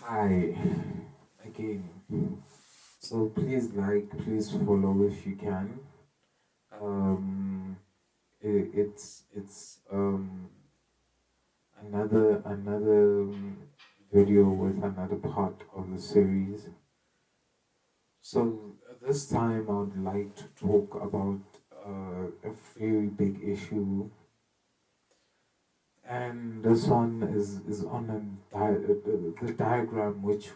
Hi again. So please like, please follow if you can. Um, it's another video with another part of the series. So this time I would like to talk about a very big issue, and this one is on the diagram which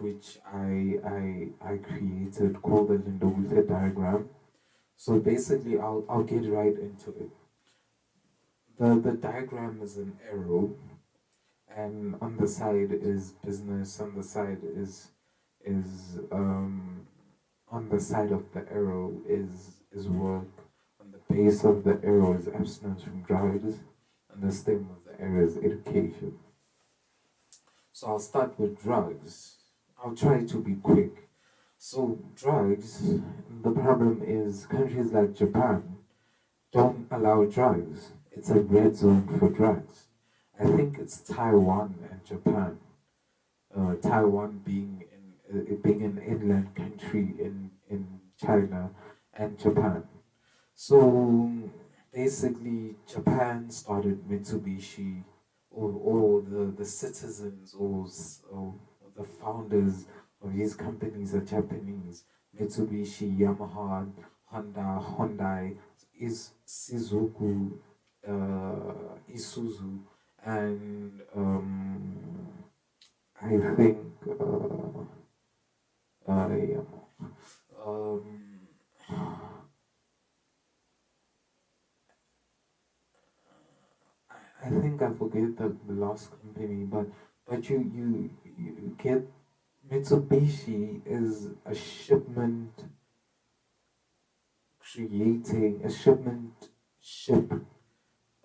I created called the Lindowitter diagram. So basically, I'll get right into it. The diagram is an arrow, and on the side is business. On the side of the arrow is work. On the base of the arrow is abstinence from drugs, and the stem of the arrow is education. So I'll start with drugs. I'll try to be quick. So drugs, the problem is countries like Japan don't allow drugs. It's a red zone for drugs. I think it's Taiwan and Japan. Taiwan being an inland country in China, and Japan. So basically, Japan started Mitsubishi, or the citizens, or the founders of these companies are Japanese. Mitsubishi, Yamaha, Honda, Hyundai, is Suzuki, Isuzu, and I think yeah, um, I think I forget the last company, but you get Mitsubishi is a shipment creating a shipment ship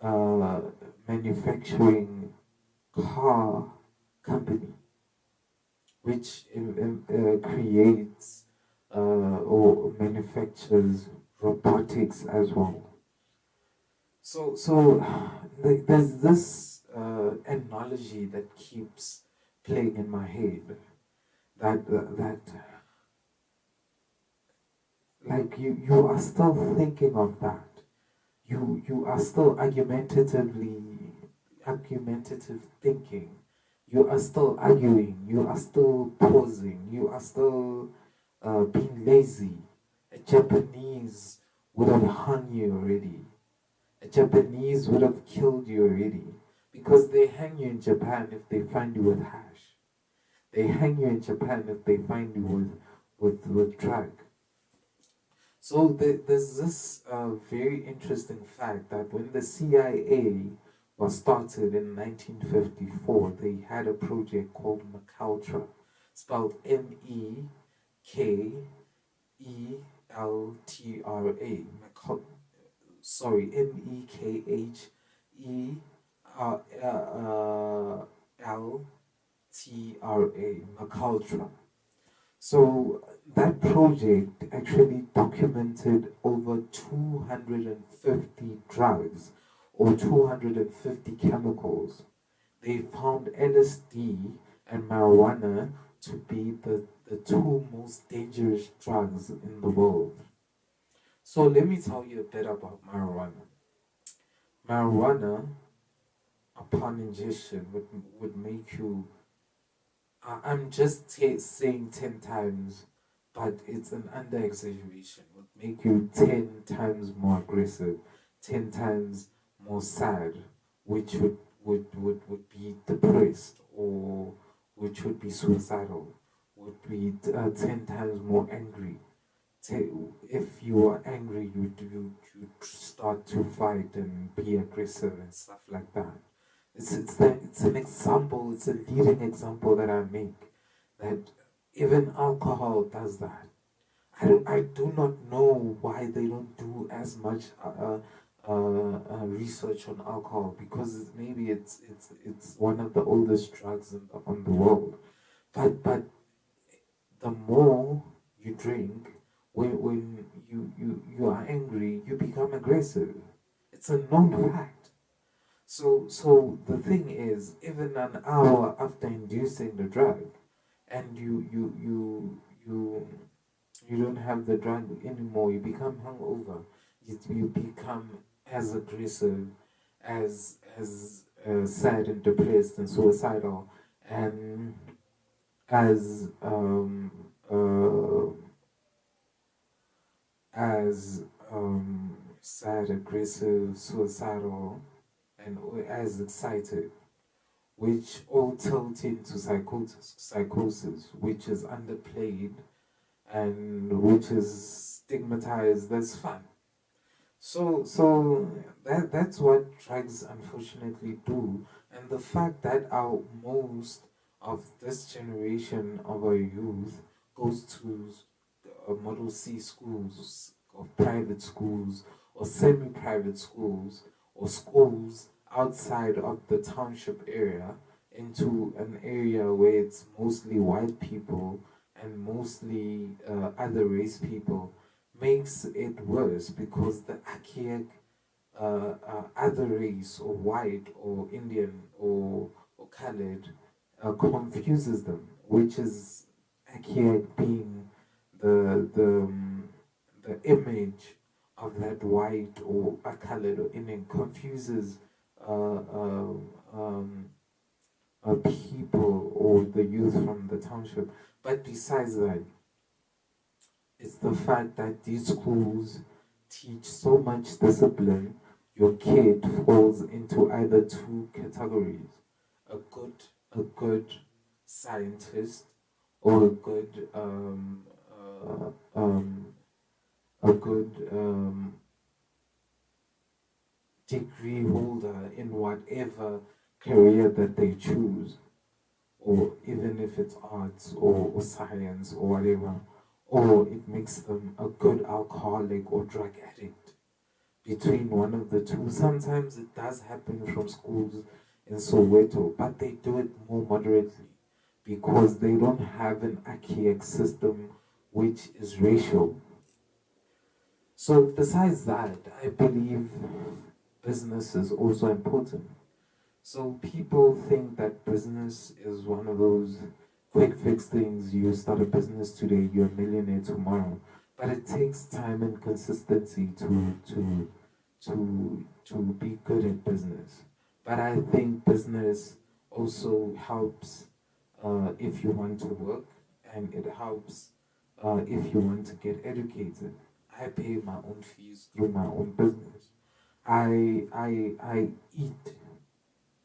uh, manufacturing car company which creates or manufactures robotics as well. So there's this analogy that keeps playing in my head that like you are still thinking of that. You are still argumentative thinking. You are still arguing. You are still pausing. You are still being lazy. A Japanese would have hung you already. A Japanese would have killed you already. Because they hang you in Japan if they find you with hash. They hang you in Japan if they find you with drug. So there's this very interesting fact that when the CIA was started in 1954, they had a project called McAltra, spelled MEKELTRA. Sorry, MEKHELTRA, McAltra. So that project actually documented over 250 drugs or 250 chemicals. They found LSD and marijuana to be the two most dangerous drugs in the world. So let me tell you a bit about marijuana. Marijuana, upon ingestion, would make you I'm just saying 10 times, but it's an under exaggeration. Would make you 10 times more aggressive, 10 times more sad, which would be depressed, or which would be suicidal, would be 10 times more angry. If you are angry, you start to fight and be aggressive and stuff like that. It's an example, it's a leading example that I make that even alcohol does that. I do not know why they don't do as much research on alcohol, because maybe it's one of the oldest drugs on the world. But the more you drink, when you are angry, you become aggressive. It's a known fact. So the thing is, even an hour after inducing the drug, and you don't have the drug anymore. You become hungover. You become as aggressive, as sad and depressed and suicidal, and as as sad, aggressive, suicidal, and as excited, which all tilt into psychosis, which is underplayed and which is stigmatized as fun. So that's what drugs unfortunately do, and the fact that our most of this generation of our youth goes to Model C schools or private schools or semi-private schools or schools outside of the township area into an area where it's mostly white people and mostly other race people makes it worse because the archaic other race or white or Indian or colored confuses them, which is archaic being the image of that white or a colored or Indian confuses uh, uh, um, people or the youth from the township. But besides that, it's the fact that these schools teach so much discipline, your kid falls into either two categories: a good scientist or a good degree holder in whatever career that they choose, or even if it's arts or science or whatever, or it makes them a good alcoholic or drug addict. Between one of the two, sometimes it does happen from schools in Soweto, but they do it more moderately because they don't have an archaic system which is racial. So, besides that, I believe business is also important. So people think that business is one of those quick fix things. You start a business today, you're a millionaire tomorrow. But it takes time and consistency to be good at business. But I think business also helps if you want to work, and it helps if you want to get educated. I pay my own fees through my own business. I eat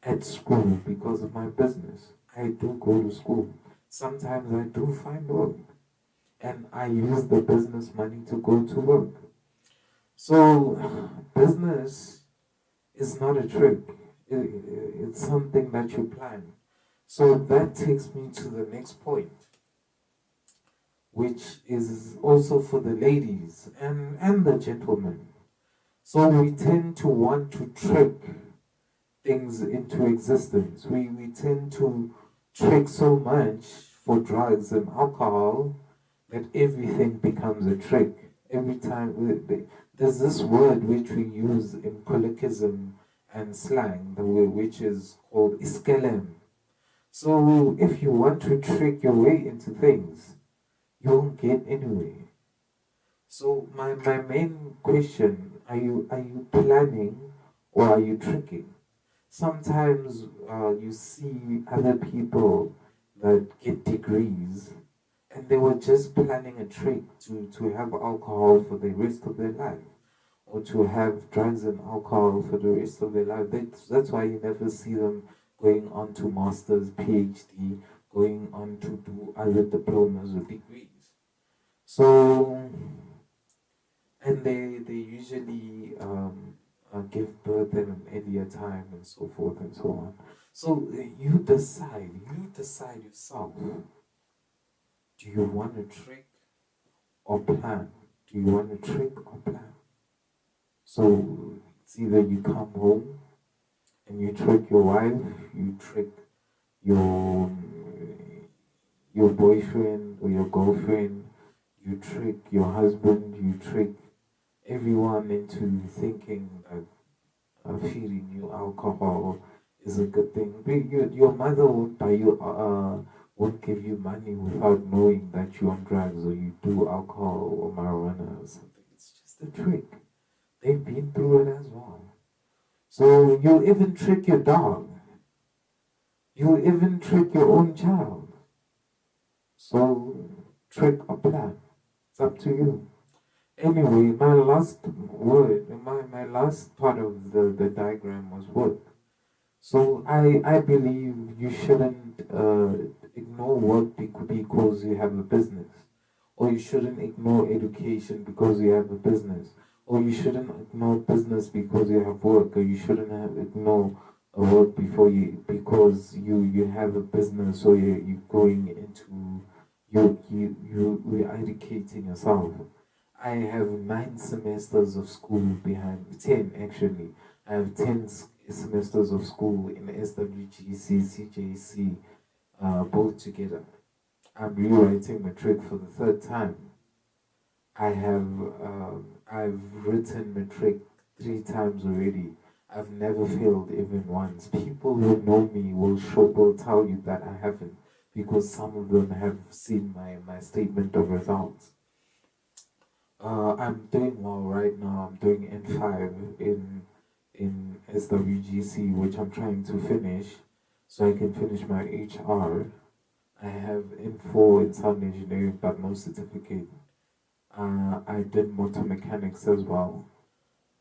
at school because of my business. I do go to school. Sometimes I do find work and I use the business money to go to work. So, business is not a trick, it's something that you plan. So, that takes me to the next point, which is also for the ladies and the gentlemen. So, we tend to want to trick things into existence. We tend to trick so much for drugs and alcohol that everything becomes a trick. Every time there's this word which we use in colloquialism and slang, which is called iskelem. So if you want to trick your way into things, you won't get anywhere. So my main question, are you planning or are you tricking? Sometimes you see other people that get degrees and they were just planning a trick to have alcohol for the rest of their life or to have drugs and alcohol for the rest of their life. That's why you never see them going on to master's, PhD, going on to do other diplomas or degrees. So, and they usually give birth at an earlier time and so forth and so on. So you decide yourself. Do you want to trick or plan? Do you want to trick or plan? So it's either you come home and you trick your wife, you trick your your boyfriend or your girlfriend, you trick your husband, you trick everyone into thinking that feeding you alcohol is a good thing. Your mother won't give you money without knowing that you're on drugs or you do alcohol or marijuana or something. It's just a trick. They've been through it as well. So you'll even trick your dog. You'll even trick your own child. So trick or plan. It's up to you. Anyway, my last word, my last part of the diagram was work. So I believe you shouldn't ignore work because you have a business, or you shouldn't ignore education because you have a business, or you shouldn't ignore business because you have work, or you shouldn't ignore work because you have a business, or you're going into you're educating yourself. I have 9 semesters of school behind me, 10 actually. I have 10 semesters of school in SWGC, CJC, both together. I'm rewriting matric for the third time. I've written matric 3 times already. I've never failed even once. People who know me will tell you that I haven't, because some of them have seen my statement of results. I'm doing well right now. I'm doing N5 in SWGC, which I'm trying to finish so I can finish my HR. I have N4 in sound engineering, but no certificate. I did motor mechanics as well.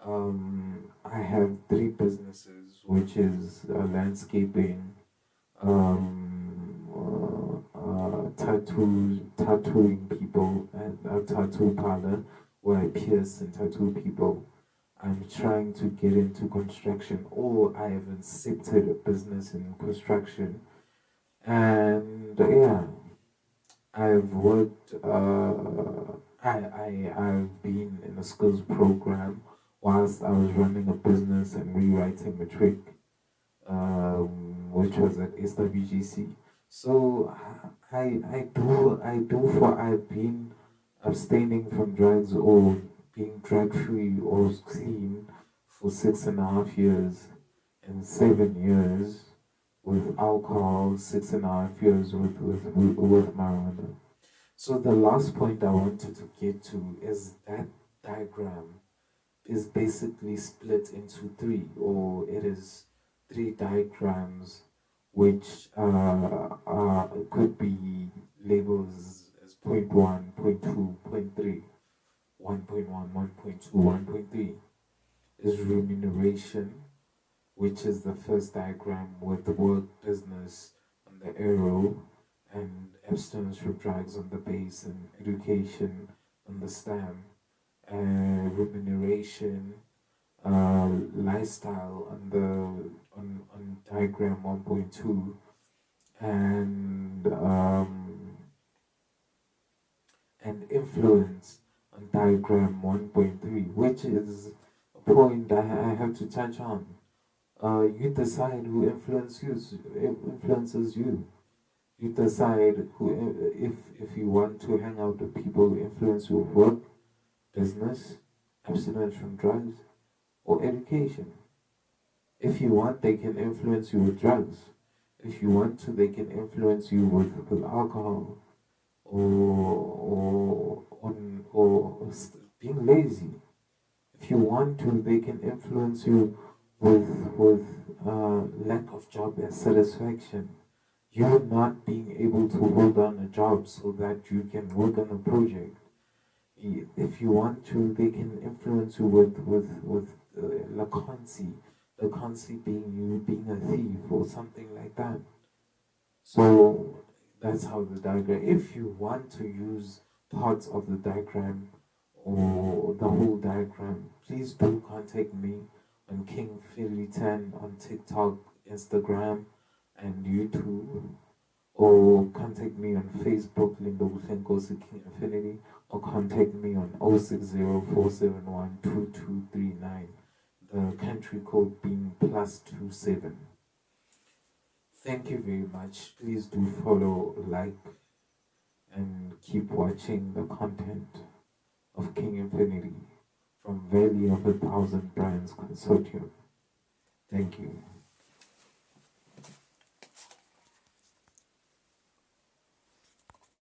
I have 3 businesses, which is landscaping, tattooing people, and a tattoo parlor where I pierce and tattoo people. I'm trying to get into construction, or I have accepted a business in construction. And yeah, I've worked, I've been in a skills program whilst I was running a business and rewriting matric, which was at SWGC. So I've been abstaining from drugs or being drug free or clean for 6.5 years and 7 years with alcohol, 6.5 years with marijuana. So the last point I wanted to get to is that diagram is basically split into three, or it is 3 diagrams which could be labeled as point 1, point 2, point 3. 1.1, 1.2, 1.3 is remuneration, which is the first diagram with the work business on the arrow and abstinence from drugs on the base and education on the stem, remuneration, lifestyle on the on diagram 1.2, and influence on diagram 1.3, which is a point I have to touch on. You decide who influences you. You decide who, if you want to hang out with people who influence your work, business, abstinence from drugs, or education. If you want, they can influence you with drugs. If you want to, they can influence you with alcohol or being lazy. If you want to, they can influence you with lack of job satisfaction. You not being able to hold on a job so that you can work on a project. If you want to, they can influence you with lacancy. Lacancy being you being a thief or something like that. So that's how the diagram. If you want to use parts of the diagram or the whole diagram, please do contact me on King Philly 10 on TikTok, Instagram, and YouTube, or contact me on Facebook, Lindo Busenkosi King Infinity, or contact me on 060-471-2239, the country code being +27. Thank you very much. Please do follow, like, and keep watching the content of King Infinity from Valley of a Thousand Brands Consortium. Thank you.